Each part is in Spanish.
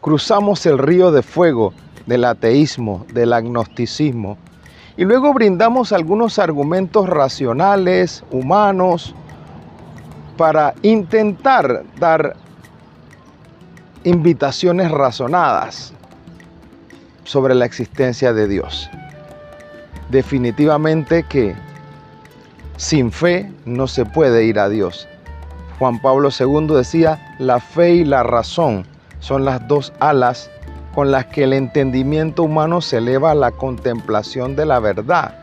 cruzamos el río de fuego del ateísmo, del agnosticismo, y luego brindamos algunos argumentos racionales, humanos, para intentar dar invitaciones razonadas sobre la existencia de Dios. Definitivamente que sin fe no se puede ir a Dios. Juan Pablo II decía, la fe y la razón son las dos alas con las que el entendimiento humano se eleva a la contemplación de la verdad.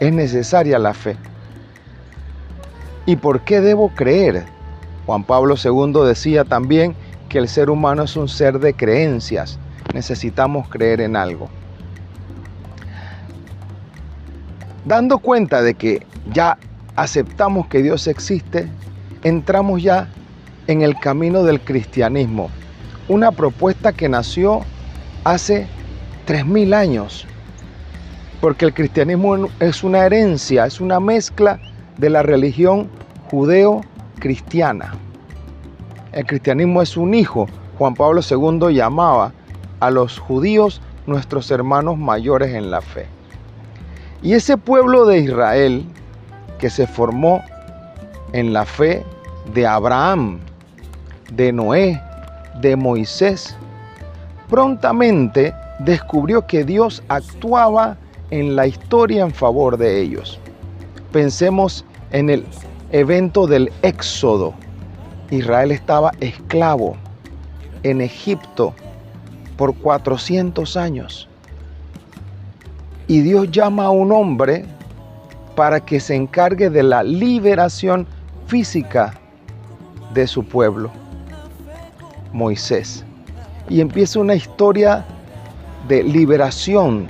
Es necesaria la fe. ¿Y por qué debo creer? Juan Pablo II decía también que el ser humano es un ser de creencias. Necesitamos creer en algo. Dando cuenta de que ya aceptamos que Dios existe, entramos ya en el camino del cristianismo. Una propuesta que nació hace 3000 años. Porque el cristianismo es una herencia, es una mezcla de la religión judeo-cristiana. El cristianismo es un hijo. Juan Pablo II llamaba a los judíos nuestros hermanos mayores en la fe. Y ese pueblo de Israel que se formó en la fe de Abraham, de Noé, de Moisés, prontamente descubrió que Dios actuaba en la historia en favor de ellos. Pensemos en el evento del Éxodo. Israel estaba esclavo en Egipto por 400 años. Y Dios llama a un hombre para que se encargue de la liberación física de su pueblo, Moisés. Y empieza una historia de liberación,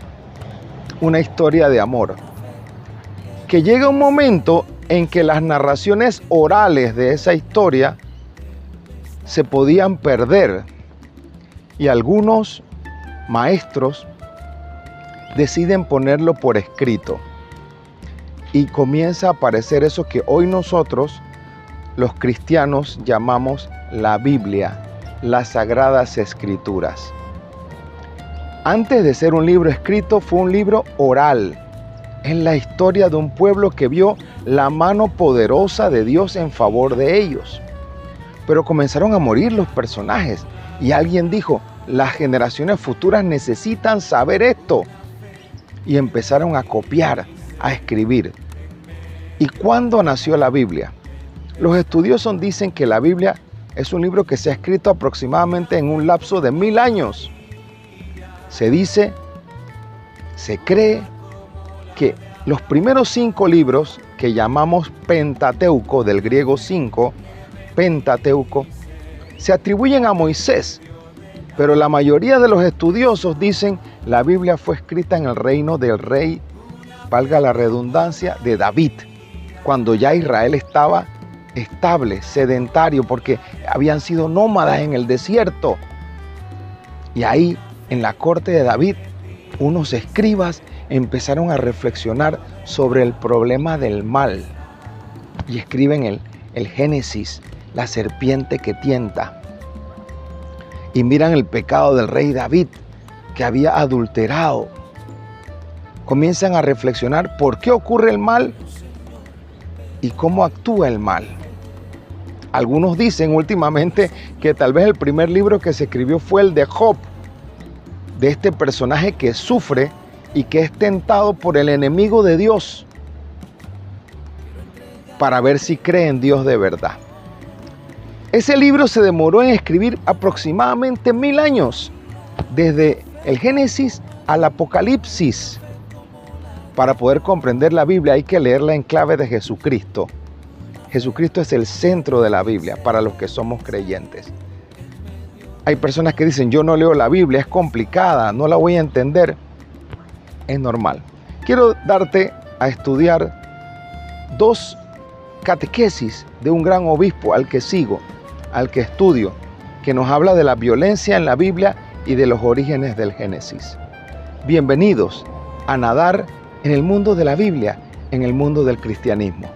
una historia de amor. Que llega un momento en que las narraciones orales de esa historia se podían perder y algunos maestros deciden ponerlo por escrito y comienza a aparecer eso que hoy nosotros, los cristianos, llamamos la Biblia, las Sagradas Escrituras. Antes de ser un libro escrito, fue un libro oral. Es la historia de un pueblo que vio la mano poderosa de Dios en favor de ellos. Pero comenzaron a morir los personajes y alguien dijo, las generaciones futuras necesitan saber esto. Y empezaron a copiar, a escribir. ¿Y cuándo nació la Biblia? Los estudiosos dicen que la Biblia es un libro que se ha escrito aproximadamente en un lapso de 1000 años. Se dice, se cree que los primeros 5 libros que llamamos Pentateuco, del griego 5, Pentateuco, se atribuyen a Moisés, pero la mayoría de los estudiosos dicen la Biblia fue escrita en el reino del rey, valga la redundancia, de David, cuando ya Israel estaba estable, sedentario, porque habían sido nómadas en el desierto. Y ahí, en la corte de David, unos escribas empezaron a reflexionar sobre el problema del mal y escriben el Génesis, la serpiente que tienta, y miran el pecado del rey David, que había adulterado. Comienzan a reflexionar por qué ocurre el mal y cómo actúa el mal. Algunos dicen últimamente que tal vez el primer libro que se escribió fue el de Job, de este personaje que sufre y que es tentado por el enemigo de Dios para ver si cree en Dios de verdad. Ese libro se demoró en escribir aproximadamente 1000 años, desde el Génesis al Apocalipsis. Para poder comprender la Biblia hay que leerla en clave de Jesucristo. Jesucristo es el centro de la Biblia para los que somos creyentes. Hay personas que dicen, yo no leo la Biblia, es complicada, no la voy a entender. Es normal. Quiero darte a estudiar 2 catequesis de un gran obispo al que sigo, al que estudio, que nos habla de la violencia en la Biblia y de los orígenes del Génesis. Bienvenidos a nadar en el mundo de la Biblia, en el mundo del cristianismo.